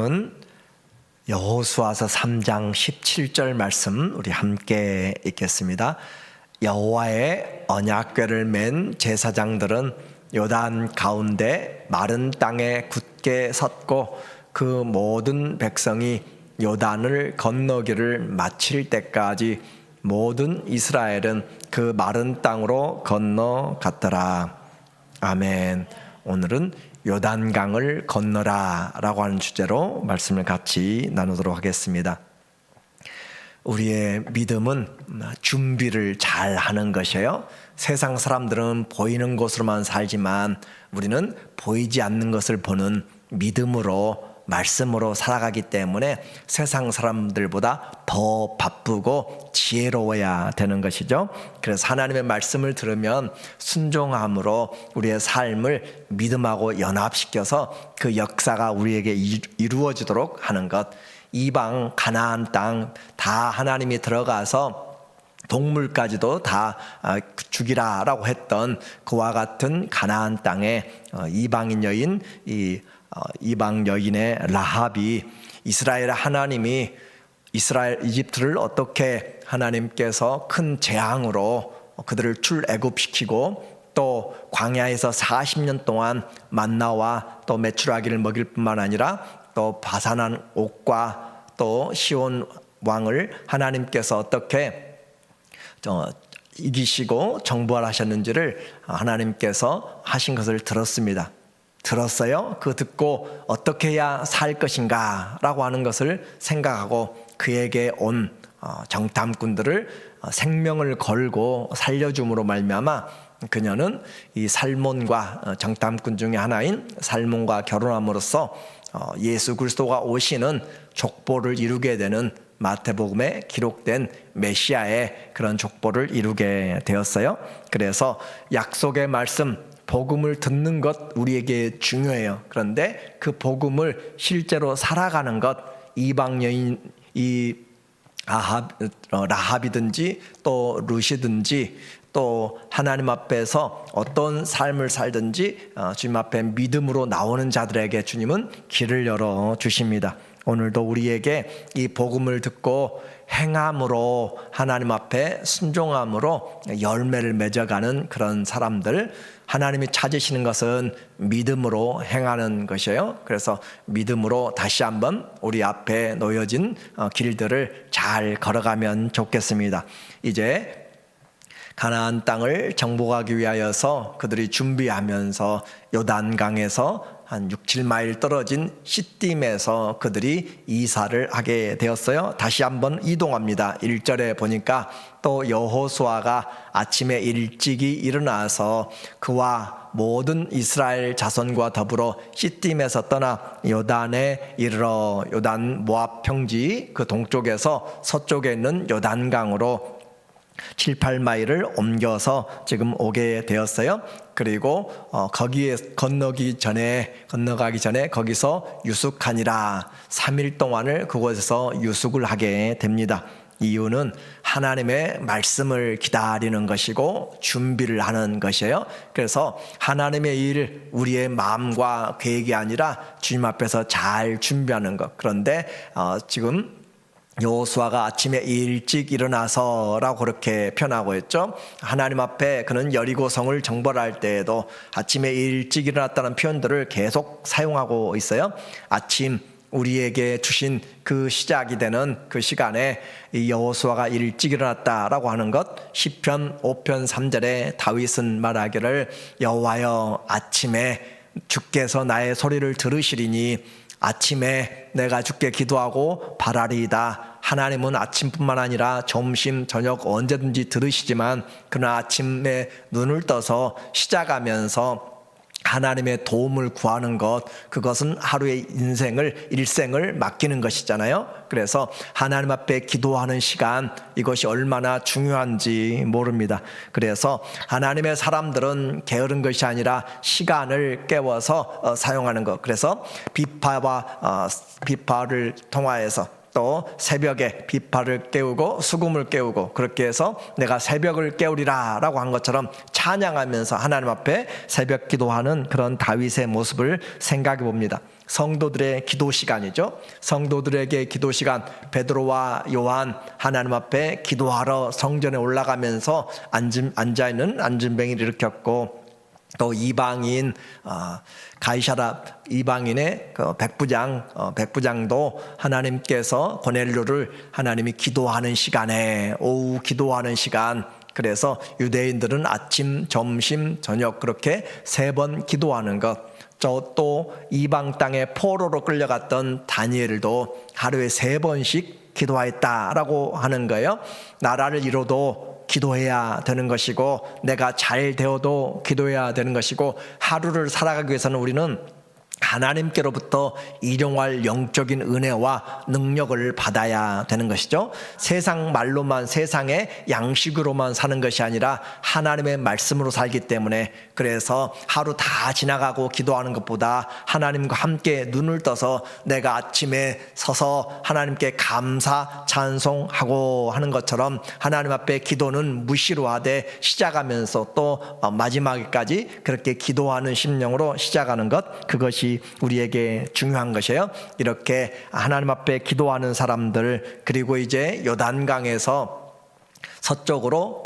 은 여호수아서 3장 17절 말씀 우리 함께 읽겠습니다. 여호와의 언약궤를 맨 제사장들은 요단 가운데 마른 땅에 굳게 섰고 그 모든 백성이 요단을 건너기를 마칠 때까지 모든 이스라엘은 그 마른 땅으로 건너갔더라. 아멘. 오늘은 요단강을 건너라 라고 하는 주제로 말씀을 같이 나누도록 하겠습니다. 우리의 믿음은 준비를 잘 하는 것이에요. 세상 사람들은 보이는 것으로만 살지만 우리는 보이지 않는 것을 보는 믿음으로 말씀으로 살아가기 때문에 세상 사람들보다 더 바쁘고 지혜로워야 되는 것이죠. 그래서 하나님의 말씀을 들으면 순종함으로 우리의 삶을 믿음하고 연합시켜서 그 역사가 우리에게 이루어지도록 하는 것. 이방 가나안 땅 다 하나님이 들어가서 동물까지도 다 죽이라라고 했던 그와 같은 가나안 땅에 이방인 여인 이방 여인의 라합이 이스라엘 하나님이 이집트를 어떻게 하나님께서 큰 재앙으로 그들을 출애굽시키고 또 광야에서 40년 동안 만나와 또 메추라기를 먹일 뿐만 아니라 또 바산한 옥과 또 시온 왕을 하나님께서 어떻게 이기시고 정벌하셨는지를 하나님께서 하신 것을 들었습니다. 들었어요? 그 듣고 어떻게 해야 살 것인가 라고 하는 것을 생각하고 그에게 온 정탐꾼들을 생명을 걸고 살려줌으로 말미암아 그녀는 이 살몬과 정탐꾼 중에 하나인 살몬과 결혼함으로써 예수 그리스도가 오시는 족보를 이루게 되는 마태복음에 기록된 메시아의 그런 족보를 이루게 되었어요. 그래서 약속의 말씀 복음을 듣는 것 우리에게 중요해요. 그런데 그 복음을 실제로 살아가는 것 이방 여인 이 라합이든지 또 룻이든지 또 하나님 앞에서 어떤 삶을 살든지 주님 앞에 믿음으로 나오는 자들에게 주님은 길을 열어 주십니다. 오늘도 우리에게 이 복음을 듣고 행함으로 하나님 앞에 순종함으로 열매를 맺어가는 그런 사람들 하나님이 찾으시는 것은 믿음으로 행하는 것이에요. 그래서 믿음으로 다시 한번 우리 앞에 놓여진 길들을 잘 걸어가면 좋겠습니다. 이제 가나안 땅을 정복하기 위하여서 그들이 준비하면서 요단강에서 한 6, 7마일 떨어진 시딤에서 그들이 이사를 하게 되었어요. 다시 한번 이동합니다. 1절에 보니까 또 여호수아가 아침에 일찍이 일어나서 그와 모든 이스라엘 자손과 더불어 시딤에서 떠나 요단에 이르러 요단 모압 평지 그 동쪽에서 서쪽에 있는 요단강으로 7, 8마일을 옮겨서 지금 오게 되었어요. 그리고 거기에 건너가기 전에 거기서 유숙하니라 3일 동안을 그곳에서 유숙을 하게 됩니다. 이유는 하나님의 말씀을 기다리는 것이고 준비를 하는 것이에요. 그래서 하나님의 일 우리의 마음과 계획이 아니라 주님 앞에서 잘 준비하는 것. 그런데 지금 여호수아가 아침에 일찍 일어나서라고 그렇게 표현하고 있죠. 하나님 앞에 그는 여리고성을 정벌할 때에도 아침에 일찍 일어났다는 표현들을 계속 사용하고 있어요. 아침 우리에게 주신 그 시작이 되는 그 시간에 이 여호수아가 일찍 일어났다라고 하는 것 시편 5편 3절에 다윗은 말하기를 여호와여 아침에 주께서 나의 소리를 들으시리니 아침에 내가 주께 기도하고 바라리이다. 하나님은 아침뿐만 아니라 점심, 저녁 언제든지 들으시지만 그러나 아침에 눈을 떠서 시작하면서 하나님의 도움을 구하는 것 그것은 하루의 일생을 맡기는 것이잖아요. 그래서 하나님 앞에 기도하는 시간 이것이 얼마나 중요한지 모릅니다. 그래서 하나님의 사람들은 게으른 것이 아니라 시간을 깨워서 사용하는 것. 그래서 비파를 통하여서 또 새벽에 비파를 깨우고 수금을 깨우고 그렇게 해서 내가 새벽을 깨우리라 라고 한 것처럼 찬양하면서 하나님 앞에 새벽 기도하는 그런 다윗의 모습을 생각해 봅니다. 성도들의 기도 시간이죠. 성도들에게 기도 시간, 베드로와 요한 하나님 앞에 기도하러 성전에 올라가면서 앉아있는 안진뱅이를 일으켰고, 또 이방인 가이사라 이방인의 그 백부장도 하나님께서 고넬료를 하나님이 기도하는 시간에, 오후 기도하는 시간, 그래서 유대인들은 아침, 점심, 저녁 그렇게 3번 기도하는 것. 또 이방 땅에 포로로 끌려갔던 다니엘도 하루에 3번씩 기도하였다라고 하는 거예요. 나라를 이뤄도 기도해야 되는 것이고, 내가 잘 되어도 기도해야 되는 것이고, 하루를 살아가기 위해서는 우리는 하나님께로부터 일용할 영적인 은혜와 능력을 받아야 되는 것이죠. 세상 말로만, 세상의 양식으로만 사는 것이 아니라 하나님의 말씀으로 살기 때문에, 그래서 하루 다 지나가고 기도하는 것보다 하나님과 함께 눈을 떠서 내가 아침에 서서 하나님께 감사 찬송하고 하는 것처럼 하나님 앞에 기도는 무시로 하되 시작하면서 또 마지막에까지 그렇게 기도하는 심령으로 시작하는 것, 그것이 우리에게 중요한 것이에요. 이렇게 하나님 앞에 기도하는 사람들, 그리고 이제 요단강에서 서쪽으로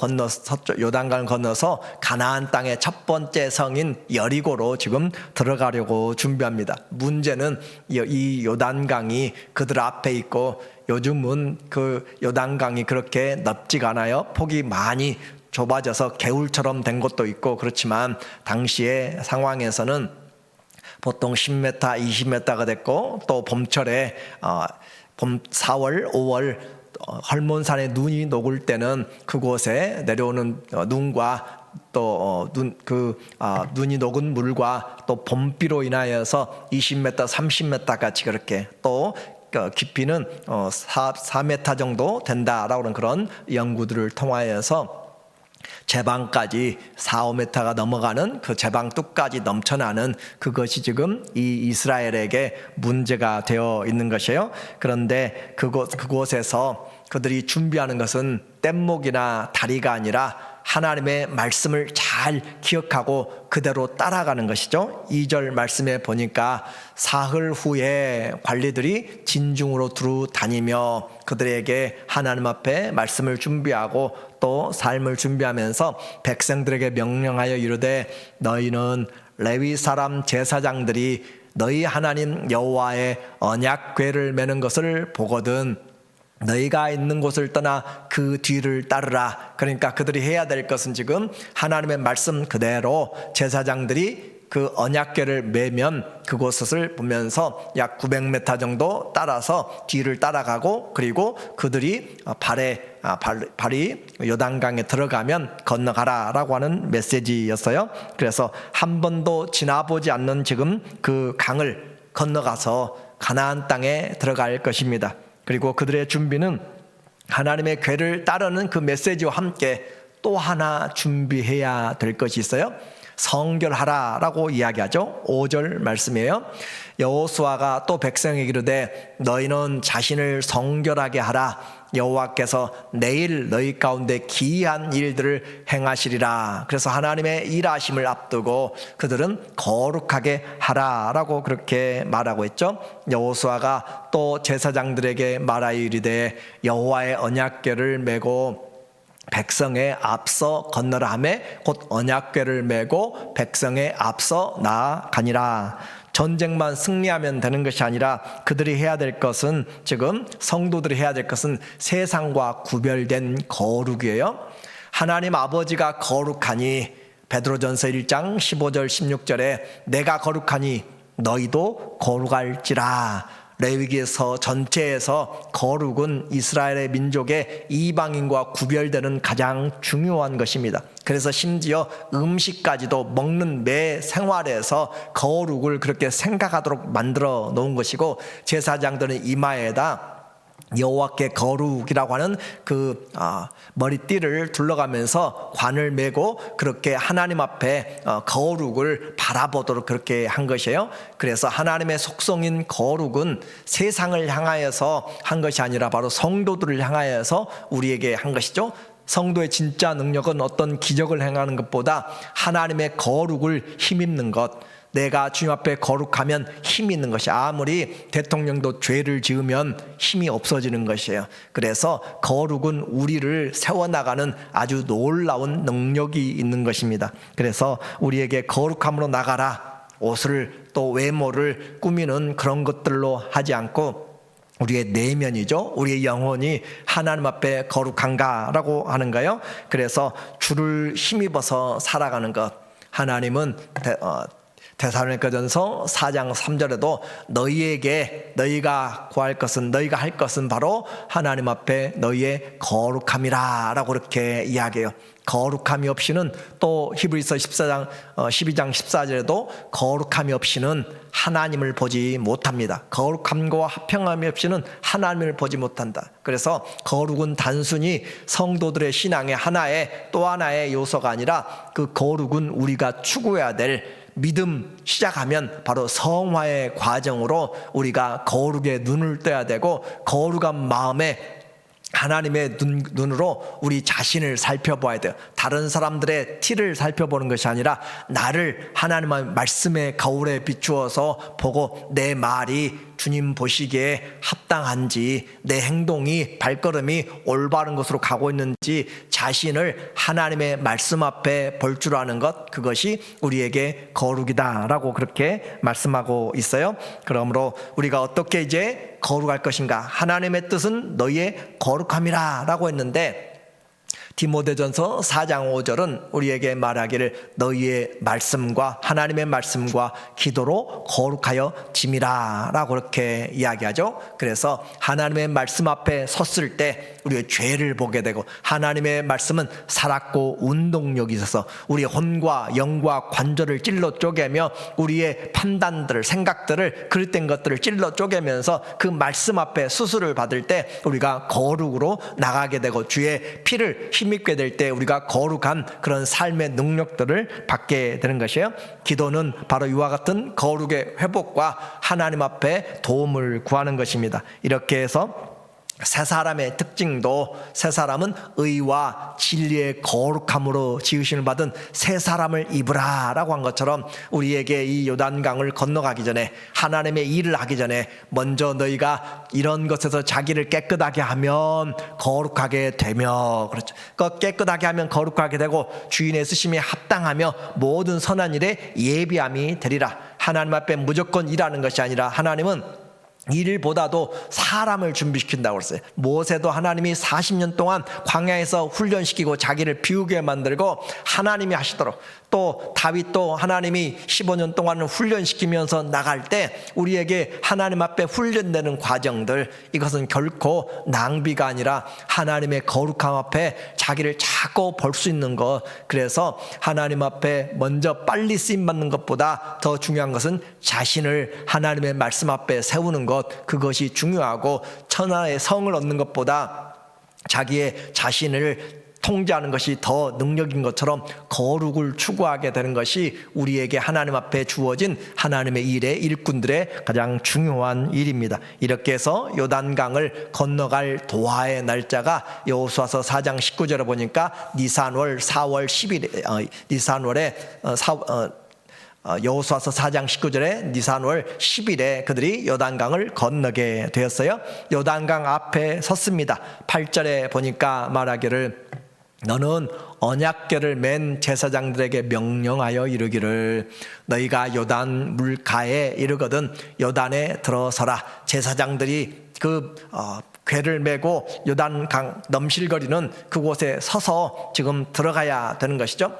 요단강을 건너서 가나안 땅의 첫 번째 성인 여리고로 지금 들어가려고 준비합니다. 문제는 이 요단강이 그들 앞에 있고, 요즘은 그 요단강이 그렇게 넓지가 않아요. 폭이 많이 좁아져서 개울처럼 된 곳도 있고 그렇지만, 당시의 상황에서는 보통 10m, 20m가 됐고, 또 봄철에 4월, 5월 헐몬산에 눈이 녹을 때는 그곳에 내려오는 눈과 또 눈이 녹은 물과 또 봄비로 인하여서 20m, 30m 같이 그렇게, 또 깊이는 4m 정도 된다라고 하는 그런 연구들을 통하여서 제방까지 4, 5m가 넘어가는 그 제방 뚝까지 넘쳐나는 그것이 지금 이 이스라엘에게 문제가 되어 있는 것이에요. 그런데 그곳에서 그들이 준비하는 것은 뗏목이나 다리가 아니라 하나님의 말씀을 잘 기억하고 그대로 따라가는 것이죠. 2절 말씀에 보니까 사흘 후에 관리들이 진중으로 두루 다니며 그들에게 하나님 앞에 말씀을 준비하고 또 삶을 준비하면서 백성들에게 명령하여 이르되, 너희는 레위 사람 제사장들이 너희 하나님 여호와의 언약궤를 메는 것을 보거든 너희가 있는 곳을 떠나 그 뒤를 따르라. 그러니까 그들이 해야 될 것은 지금 하나님의 말씀 그대로 제사장들이 그 언약궤를 메면 그곳을 보면서 약 900m 정도 따라서 뒤를 따라가고, 그리고 그들이 발이 요단강에 들어가면 건너가라 라고 하는 메시지였어요. 그래서 한 번도 지나보지 않는 지금 그 강을 건너가서 가나안 땅에 들어갈 것입니다. 그리고 그들의 준비는 하나님의 궤를 따르는 그 메시지와 함께 또 하나 준비해야 될 것이 있어요. 성결하라 라고 이야기하죠. 5절 말씀이에요. 여호수아가 또 백성에게 이르되 너희는 자신을 성결하게 하라. 여호와께서 내일 너희 가운데 기이한 일들을 행하시리라. 그래서 하나님의 일하심을 앞두고 그들은 거룩하게 하라라고 그렇게 말하고 있죠. 여호수아가 또 제사장들에게 말하여 이르되 여호와의 언약궤를 메고 백성에 앞서 건너라 하며 곧 언약궤를 메고 백성에 앞서 나아가니라. 전쟁만 승리하면 되는 것이 아니라 그들이 해야 될 것은, 지금 성도들이 해야 될 것은 세상과 구별된 거룩이에요. 하나님 아버지가 거룩하니 베드로전서 1장 15절 16절에 내가 거룩하니 너희도 거룩할지라. 레위기에서 전체에서 거룩은 이스라엘의 민족의 이방인과 구별되는 가장 중요한 것입니다. 그래서 심지어 음식까지도 먹는 매 생활에서 거룩을 그렇게 생각하도록 만들어 놓은 것이고, 제사장들은 이마에다 여호와께 거룩이라고 하는 그 머리띠를 둘러가면서 관을 메고 그렇게 하나님 앞에 거룩을 바라보도록 그렇게 한 것이에요. 그래서 하나님의 속성인 거룩은 세상을 향하여서 한 것이 아니라 바로 성도들을 향하여서 우리에게 한 것이죠. 성도의 진짜 능력은 어떤 기적을 행하는 것보다 하나님의 거룩을 힘입는 것, 내가 주님 앞에 거룩하면 힘이 있는 것이, 아무리 대통령도 죄를 지으면 힘이 없어지는 것이에요. 그래서 거룩은 우리를 세워나가는 아주 놀라운 능력이 있는 것입니다. 그래서 우리에게 거룩함으로 나가라, 옷을 또 외모를 꾸미는 그런 것들로 하지 않고 우리의 내면이죠. 우리의 영혼이 하나님 앞에 거룩한가라고 하는 거예요. 그래서 주를 힘입어서 살아가는 것. 하나님은 데살로니가전서 4장 3절에도 너희가 구할 것은, 너희가 할 것은 바로 하나님 앞에 너희의 거룩함이라 라고 그렇게 이야기해요. 거룩함이 없이는, 또 히브리서 12장 14절에도 거룩함이 없이는 하나님을 보지 못합니다. 거룩함과 화평함이 없이는 하나님을 보지 못한다. 그래서 거룩은 단순히 성도들의 신앙의 또 하나의 요소가 아니라, 그 거룩은 우리가 추구해야 될 믿음 시작하면 바로 성화의 과정으로 우리가 거룩에 눈을 떠야 되고, 거룩한 마음에 하나님의 눈으로 우리 자신을 살펴봐야 돼요. 다른 사람들의 티를 살펴보는 것이 아니라 나를 하나님의 말씀의 거울에 비추어서 보고, 내 말이 주님 보시기에 합당한지, 내 행동이, 발걸음이 올바른 것으로 가고 있는지 자신을 하나님의 말씀 앞에 볼 줄 아는 것, 그것이 우리에게 거룩이다라고 그렇게 말씀하고 있어요. 그러므로 우리가 어떻게 이제 거룩할 것인가? 하나님의 뜻은 너희의 거룩함이라 라고 했는데, 디모데전서 4장 5절은 우리에게 말하기를 너희의 말씀과 하나님의 말씀과 기도로 거룩하여 짐이라 라고 그렇게 이야기하죠. 그래서 하나님의 말씀 앞에 섰을 때 우리의 죄를 보게 되고, 하나님의 말씀은 살았고 운동력이 있어서 우리의 혼과 영과 관절을 찔러 쪼개며 우리의 판단들을, 생각들을, 그릇된 것들을 찔러 쪼개면서 그 말씀 앞에 수술을 받을 때 우리가 거룩으로 나가게 되고, 주의 피를 힘입게 될 때 우리가 거룩한 그런 삶의 능력들을 받게 되는 것이에요. 기도는 바로 이와 같은 거룩의 회복과 하나님 앞에 도움을 구하는 것입니다. 이렇게 해서 새 사람의 특징도, 새 사람은 의와 진리의 거룩함으로 지으심을 받은 새 사람을 입으라 라고 한 것처럼, 우리에게 이 요단강을 건너가기 전에, 하나님의 일을 하기 전에 먼저 너희가 이런 것에서 자기를 깨끗하게 하면 거룩하게 되며, 그렇죠, 깨끗하게 하면 거룩하게 되고 주인의 쓰심에 합당하며 모든 선한 일에 예비함이 되리라. 하나님 앞에 무조건 일하는 것이 아니라, 하나님은 일보다도 사람을 준비시킨다고 그랬어요. 모세도 하나님이 40년 동안 광야에서 훈련시키고 자기를 비우게 만들고 하나님이 하시도록, 또 다윗도 하나님이 15년 동안 훈련시키면서 나갈 때 우리에게 하나님 앞에 훈련되는 과정들, 이것은 결코 낭비가 아니라 하나님의 거룩함 앞에 자기를 자꾸 볼 수 있는 것. 그래서 하나님 앞에 먼저 빨리 쓰임받는 것보다 더 중요한 것은 자신을 하나님의 말씀 앞에 세우는 것, 그것이 중요하고, 천하의 성을 얻는 것보다 자기의 자신을 통제하는 것이 더 능력인 것처럼 거룩을 추구하게 되는 것이 우리에게 하나님 앞에 주어진 하나님의 일의 일꾼들의 가장 중요한 일입니다. 이렇게 해서 요단강을 건너갈 도하의 날짜가 여호수아서 4장 19절에 보니까 니산월 4월 10일에 니산월에 여호수아서 4장 19절에 니산월 10일에 그들이 요단강을 건너게 되었어요. 요단강 앞에 섰습니다. 8절에 보니까 말하기를 너는 언약궤를 맨 제사장들에게 명령하여 이르기를 너희가 요단 물가에 이르거든 요단에 들어서라. 제사장들이 그 궤를 메고 요단강 넘실거리는 그곳에 서서 지금 들어가야 되는 것이죠.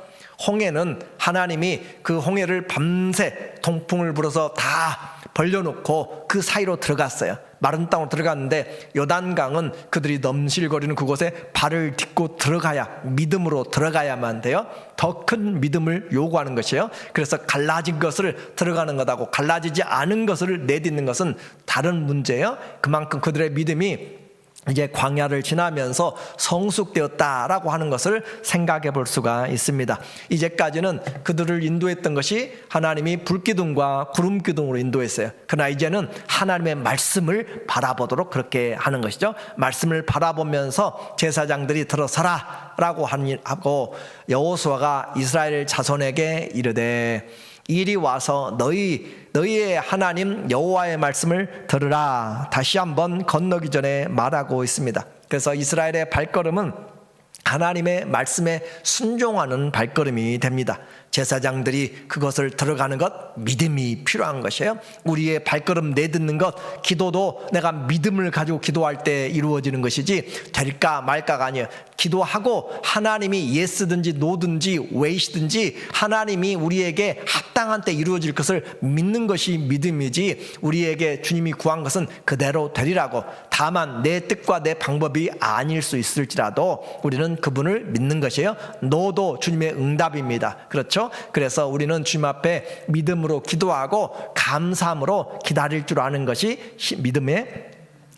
홍해는 하나님이 그 홍해를 밤새 동풍을 불어서 다 벌려놓고 그 사이로 들어갔어요. 마른 땅으로 들어갔는데 요단강은 그들이 넘실거리는 그곳에 발을 딛고 들어가야, 믿음으로 들어가야만 돼요. 더 큰 믿음을 요구하는 것이에요. 그래서 갈라진 것을 들어가는 것하고 갈라지지 않은 것을 내딛는 것은 다른 문제예요. 그만큼 그들의 믿음이 이제 광야를 지나면서 성숙되었다라고 하는 것을 생각해 볼 수가 있습니다. 이제까지는 그들을 인도했던 것이 하나님이 불기둥과 구름기둥으로 인도했어요. 그러나 이제는 하나님의 말씀을 바라보도록 그렇게 하는 것이죠. 말씀을 바라보면서 제사장들이 들어서라 라고 하고 여호수아가 이스라엘 자손에게 이르되 이리 와서 너희의 하나님 여호와의 말씀을 들으라. 다시 한번 건너기 전에 말하고 있습니다. 그래서 이스라엘의 발걸음은 하나님의 말씀에 순종하는 발걸음이 됩니다. 제사장들이 그것을 들어가는 것, 믿음이 필요한 것이에요. 우리의 발걸음 내딛는 것, 기도도 내가 믿음을 가지고 기도할 때 이루어지는 것이지 될까 말까가 아니에요. 기도하고 하나님이 예스든지 노든지 웨이시든지 하나님이 우리에게 합당한 때 이루어질 것을 믿는 것이 믿음이지, 우리에게 주님이 구한 것은 그대로 되리라고. 다만 내 뜻과 내 방법이 아닐 수 있을지라도 우리는 그분을 믿는 것이에요. 노도 주님의 응답입니다. 그렇죠? 그래서 우리는 주님 앞에 믿음으로 기도하고 감사함으로 기다릴 줄 아는 것이 믿음의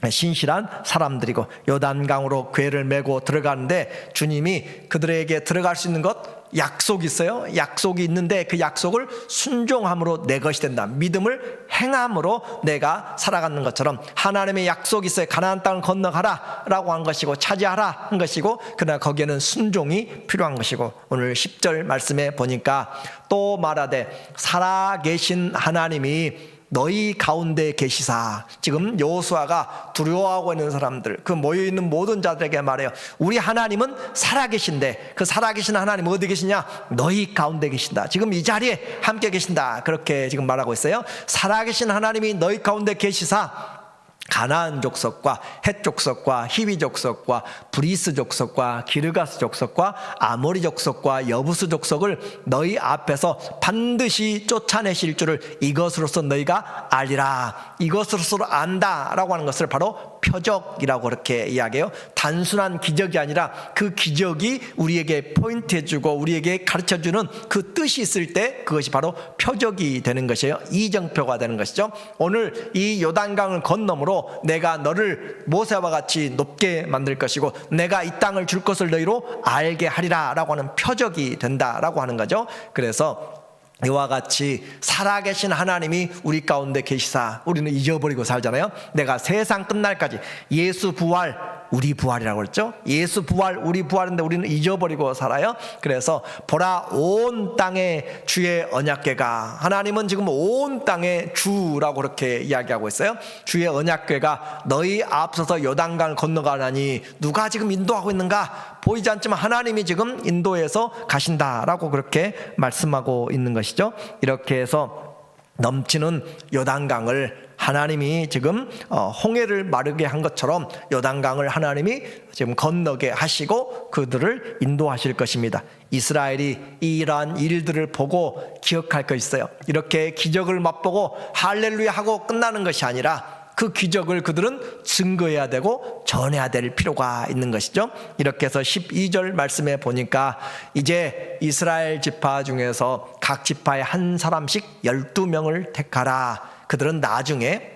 신실한 사람들이고, 요단강으로 궤를 메고 들어가는데 주님이 그들에게 들어갈 수 있는 것, 약속이 있어요. 약속이 있는데 그 약속을 순종함으로 내 것이 된다. 믿음을 행함으로 내가 살아가는 것처럼 하나님의 약속이 있어요. 가나안 땅을 건너가라 라고 한 것이고 차지하라 한 것이고, 그러나 거기에는 순종이 필요한 것이고, 오늘 10절 말씀에 보니까 또 말하되 살아계신 하나님이 너희 가운데 계시사. 지금 여호수아가 두려워하고 있는 사람들, 그 모여있는 모든 자들에게 말해요. 우리 하나님은 살아계신데 그 살아계신 하나님 어디 계시냐? 너희 가운데 계신다. 지금 이 자리에 함께 계신다. 그렇게 지금 말하고 있어요. 살아계신 하나님이 너희 가운데 계시사 가나안 족속과 헷 족속과 히위 족속과 브리스 족속과 기르가스 족속과 아모리 족속과 여부스 족속을 너희 앞에서 반드시 쫓아내실 줄을 이것으로서 너희가 알리라. 이것으로서 안다라고 하는 것을 바로 표적이라고 그렇게 이야기해요. 단순한 기적이 아니라 그 기적이 우리에게 포인트해주고 우리에게 가르쳐주는 그 뜻이 있을 때 그것이 바로 표적이 되는 것이에요. 이정표가 되는 것이죠. 오늘 이 요단강을 건너므로 내가 너를 모세와 같이 높게 만들 것이고 내가 이 땅을 줄 것을 너희로 알게 하리라 라고 하는 표적이 된다라고 하는 거죠. 그래서 이와 같이 살아계신 하나님이 우리 가운데 계시사 우리는 잊어버리고 살잖아요. 내가 세상 끝날까지 예수 부활 우리 부활이라고 그랬죠. 예수 부활 우리 부활인데 우리는 잊어버리고 살아요. 그래서 보라 온 땅에 주의 언약궤가, 하나님은 지금 온 땅의 주라고 그렇게 이야기하고 있어요. 주의 언약궤가 너희 앞서서 요단강을 건너가나니 누가 지금 인도하고 있는가? 보이지 않지만 하나님이 지금 인도해서 가신다라고 그렇게 말씀하고 있는 것이죠. 이렇게 해서 넘치는 요단강을 하나님이 지금 홍해를 마르게 한 것처럼 요단강을 하나님이 지금 건너게 하시고 그들을 인도하실 것입니다. 이스라엘이 이러한 일들을 보고 기억할 것이 있어요. 이렇게 기적을 맛보고 할렐루야 하고 끝나는 것이 아니라 그 기적을 그들은 증거해야 되고 전해야 될 필요가 있는 것이죠. 이렇게 해서 12절 말씀에 보니까 이제 이스라엘 지파 중에서 각 지파에 한 사람씩 12명을 택하라. 그들은 나중에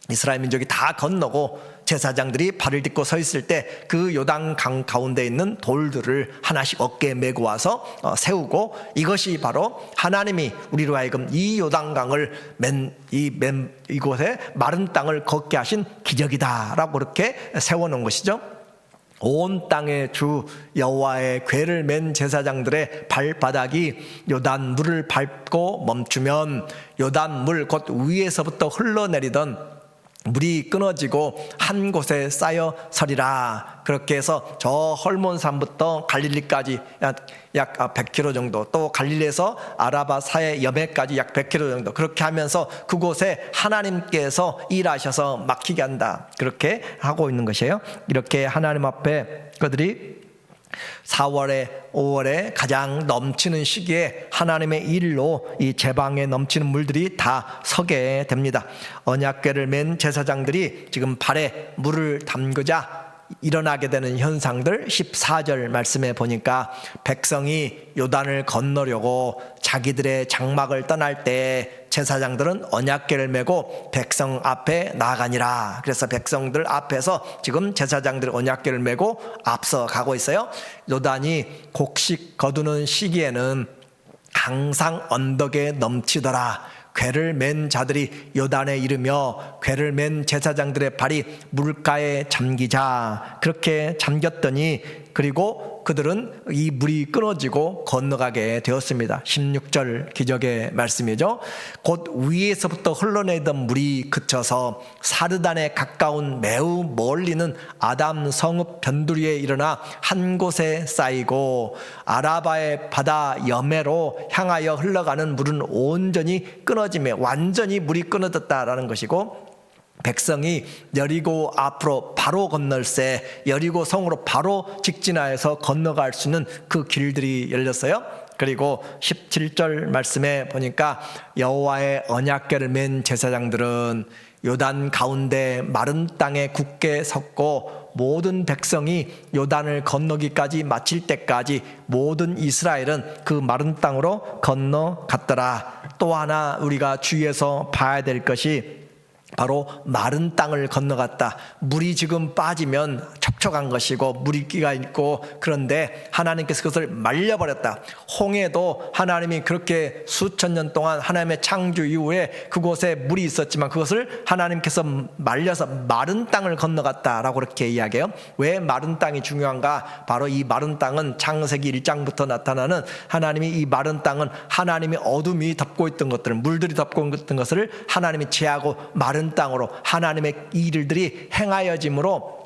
이스라엘 민족이 다 건너고 제사장들이 발을 딛고 서 있을 때 그 요단강 가운데 있는 돌들을 하나씩 어깨에 메고 와서 세우고, 이것이 바로 하나님이 우리로 하여금 이 요단강을 이곳에 마른 땅을 걷게 하신 기적이다라고 그렇게 세워놓은 것이죠. 온 땅의 주 여호와의 궤를 맨 제사장들의 발바닥이 요단 물을 밟고 멈추면 요단 물 곧 위에서부터 흘러내리던 물이 끊어지고 한 곳에 쌓여 서리라. 그렇게 해서 저 헐몬산부터 갈릴리까지 약 100km 정도, 또 갈릴리에서 아라바 사해 여매까지 약 100km 정도, 그렇게 하면서 그곳에 하나님께서 일하셔서 막히게 한다. 그렇게 하고 있는 것이에요. 이렇게 하나님 앞에 그들이 4월에 5월에 가장 넘치는 시기에 하나님의 일로 이 제방에 넘치는 물들이 다 서게 됩니다. 언약궤를 맨 제사장들이 지금 발에 물을 담그자 일어나게 되는 현상들 14절 말씀에 보니까 백성이 요단을 건너려고 자기들의 장막을 떠날 때 제사장들은 언약궤를 메고 백성 앞에 나아가니라. 그래서 백성들 앞에서 지금 제사장들이 언약궤를 메고 앞서 가고 있어요. 요단이 곡식 거두는 시기에는 항상 언덕에 넘치더라. 궤를 맨 자들이 요단에 이르며 궤를 맨 제사장들의 발이 물가에 잠기자. 그렇게 잠겼더니 그리고 그들은 이 물이 끊어지고 건너가게 되었습니다. 16절 기적의 말씀이죠. 곧 위에서부터 흘러내던 물이 그쳐서 사르단에 가까운 매우 멀리는 아담 성읍 변두리에 일어나 한 곳에 쌓이고 아라바의 바다 여매로 향하여 흘러가는 물은 온전히 끊어지며 완전히 물이 끊어졌다라는 것이고, 백성이 여리고 앞으로 바로 건널새 여리고 성으로 바로 직진하여서 건너갈 수 있는 그 길들이 열렸어요. 그리고 17절 말씀에 보니까 여호와의 언약궤를 맨 제사장들은 요단 가운데 마른 땅에 굳게 섰고 모든 백성이 요단을 건너기까지 마칠 때까지 모든 이스라엘은 그 마른 땅으로 건너갔더라. 또 하나 우리가 주의해서 봐야 될 것이 바로 마른 땅을 건너갔다. 물이 지금 빠지면 촉촉한 것이고 물기가 있고, 그런데 하나님께서 그것을 말려버렸다. 홍해도 하나님이 그렇게 수천 년 동안 하나님의 창조 이후에 그곳에 물이 있었지만 그것을 하나님께서 말려서 마른 땅을 건너갔다라고 그렇게 이야기해요. 왜 마른 땅이 중요한가? 바로 이 마른 땅은 창세기 1장부터 나타나는 하나님이 이 마른 땅은 하나님이 어둠이 덮고 있던 것들을, 물들이 덮고 있던 것을 하나님이 제하고 마른 땅으로 하나님의 일들이 행하여짐으로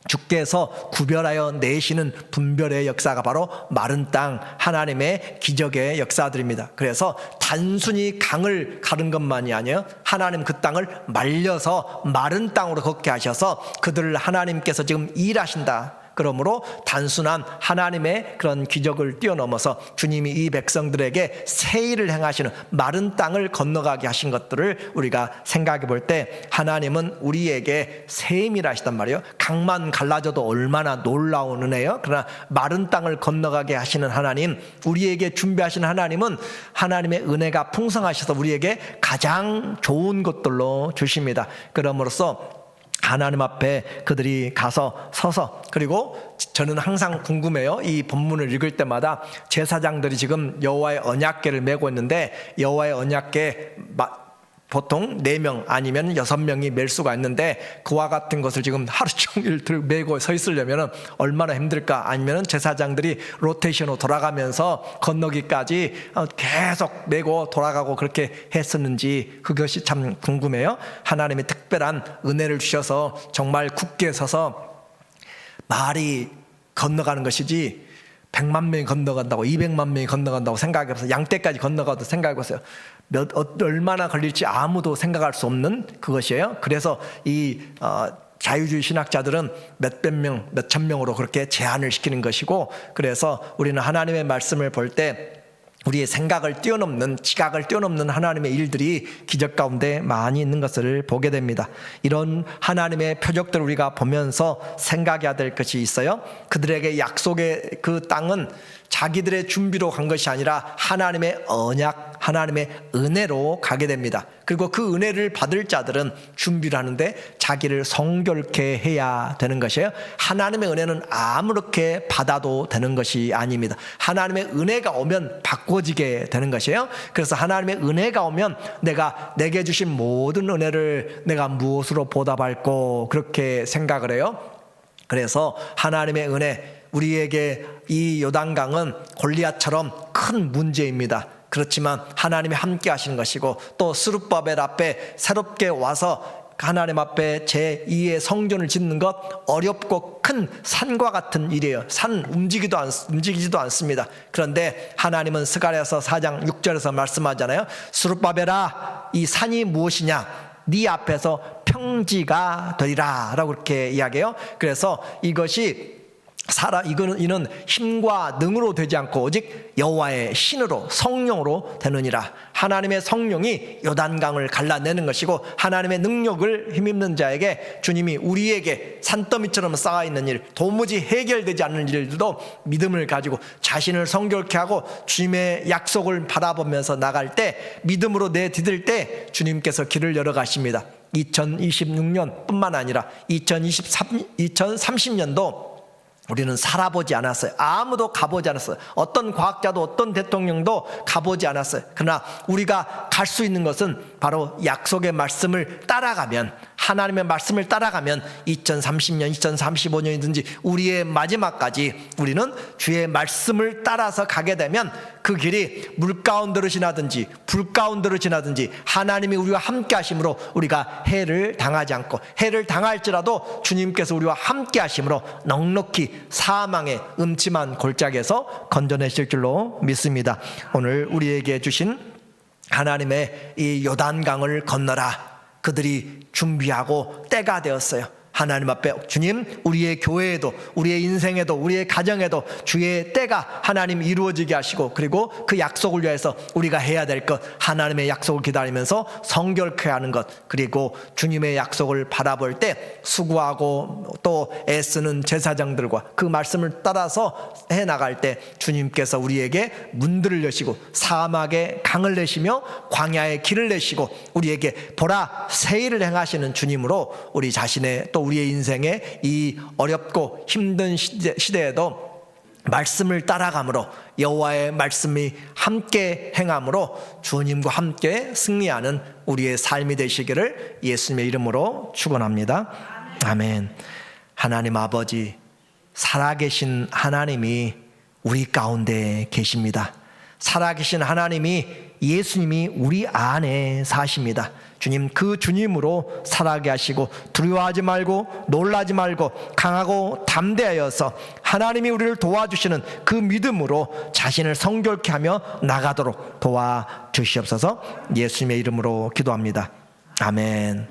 주께서 구별하여 내시는 분별의 역사가 바로 마른 땅, 하나님의 기적의 역사들입니다. 그래서 단순히 강을 가른 것만이 아니에요. 하나님 그 땅을 말려서 마른 땅으로 걷게 하셔서 그들을 하나님께서 지금 일하신다. 그러므로 단순한 하나님의 그런 기적을 뛰어넘어서 주님이 이 백성들에게 새 일을 행하시는 마른 땅을 건너가게 하신 것들을 우리가 생각해 볼 때 하나님은 우리에게 새 힘이라 하시단 말이에요. 강만 갈라져도 얼마나 놀라운 은혜예요. 그러나 마른 땅을 건너가게 하시는 하나님, 우리에게 준비하신 하나님은 하나님의 은혜가 풍성하셔서 우리에게 가장 좋은 것들로 주십니다. 그러므로써 하나님 앞에 그들이 가서 서서, 그리고 저는 항상 궁금해요. 이 본문을 읽을 때마다 제사장들이 지금 여호와의 언약궤를 메고 있는데 여호와의 언약궤 보통 4명 아니면 6명이 멜 수가 있는데 그와 같은 것을 지금 하루 종일 메고 서 있으려면 얼마나 힘들까? 아니면 제사장들이 로테이션으로 돌아가면서 건너기까지 계속 메고 돌아가고 그렇게 했었는지 그것이 참 궁금해요. 하나님의 특별한 은혜를 주셔서 정말 굳게 서서 말이 건너가는 것이지 100만 명이 건너간다고 200만 명이 건너간다고 생각해보세요. 양떼까지 건너가도 생각해보세요. 얼마나 걸릴지 아무도 생각할 수 없는 그것이에요. 그래서 이 자유주의 신학자들은 몇백 명, 몇천 명으로 그렇게 제한을 시키는 것이고, 그래서 우리는 하나님의 말씀을 볼 때 우리의 생각을 뛰어넘는, 지각을 뛰어넘는 하나님의 일들이 기적 가운데 많이 있는 것을 보게 됩니다. 이런 하나님의 표적들을 우리가 보면서 생각해야 될 것이 있어요. 그들에게 약속의 그 땅은 자기들의 준비로 간 것이 아니라 하나님의 언약, 하나님의 은혜로 가게 됩니다. 그리고 그 은혜를 받을 자들은 준비를 하는데 자기를 성결케 해야 되는 것이에요. 하나님의 은혜는 아무렇게 받아도 되는 것이 아닙니다. 하나님의 은혜가 오면 바꿔지게 되는 것이에요. 그래서 하나님의 은혜가 오면 내게 주신 모든 은혜를 내가 무엇으로 보답할꼬 그렇게 생각을 해요. 그래서 하나님의 은혜, 우리에게 이 요단강은 골리앗처럼 큰 문제입니다. 그렇지만 하나님이 함께 하시는 것이고, 또 스룹바벨 앞에 새롭게 와서 하나님 앞에 제2의 성전을 짓는 것 어렵고 큰 산과 같은 일이에요. 산 움직이지도 않습니다. 그런데 하나님은 스가랴서 4장 6절에서 말씀하잖아요. 스룹바벨아, 이 산이 무엇이냐? 네 앞에서 평지가 되리라 라고 그렇게 이야기해요. 그래서 이것이 이는 힘과 능으로 되지 않고 오직 여호와의 신으로 성령으로 되느니라. 하나님의 성령이 요단강을 갈라내는 것이고 하나님의 능력을 힘입는 자에게 주님이 우리에게 산더미처럼 쌓아있는 일, 도무지 해결되지 않는 일들도 믿음을 가지고 자신을 성결케 하고 주님의 약속을 바라보면서 나갈 때, 믿음으로 내디딜 때 주님께서 길을 열어 가십니다. 2026년 뿐만 아니라 2030년도 우리는 살아보지 않았어요. 아무도 가보지 않았어요. 어떤 과학자도 어떤 대통령도 가보지 않았어요. 그러나 우리가 갈 수 있는 것은 바로 약속의 말씀을 따라가면, 하나님의 말씀을 따라가면 2030년, 2035년이든지 우리의 마지막까지 우리는 주의 말씀을 따라서 가게 되면 그 길이 물 가운데로 지나든지 불 가운데로 지나든지 하나님이 우리와 함께 하심으로 우리가 해를 당하지 않고, 해를 당할지라도 주님께서 우리와 함께 하심으로 넉넉히 사망의 음침한 골짜기에서 건져내실 줄로 믿습니다. 오늘 우리에게 주신 하나님의 이 요단강을 건너라, 그들이 준비하고 때가 되었어요. 하나님 앞에 주님, 우리의 교회에도, 우리의 인생에도, 우리의 가정에도 주의 때가 하나님 이루어지게 하시고, 그리고 그 약속을 위해서 우리가 해야 될 것, 하나님의 약속을 기다리면서 성결케 하는 것, 그리고 주님의 약속을 바라볼 때 수고하고 또 애쓰는 제사장들과 그 말씀을 따라서 해나갈 때 주님께서 우리에게 문들을 여시고 사막에 강을 내시며 광야에 길을 내시고 우리에게 보라 새 일을 행하시는 주님으로 우리 자신의 또 우리의 인생의 이 어렵고 힘든 시대에도 말씀을 따라감으로, 여호와의 말씀이 함께 행함으로 주님과 함께 승리하는 우리의 삶이 되시기를 예수님의 이름으로 축원합니다. 아멘. 하나님 아버지, 살아계신 하나님이 우리 가운데 계십니다. 살아계신 하나님이, 예수님이 우리 안에 사십니다. 주님, 그 주님으로 살아게 하시고 두려워하지 말고 놀라지 말고 강하고 담대하여서 하나님이 우리를 도와주시는 그 믿음으로 자신을 성결케 하며 나가도록 도와주시옵소서. 예수님의 이름으로 기도합니다. 아멘.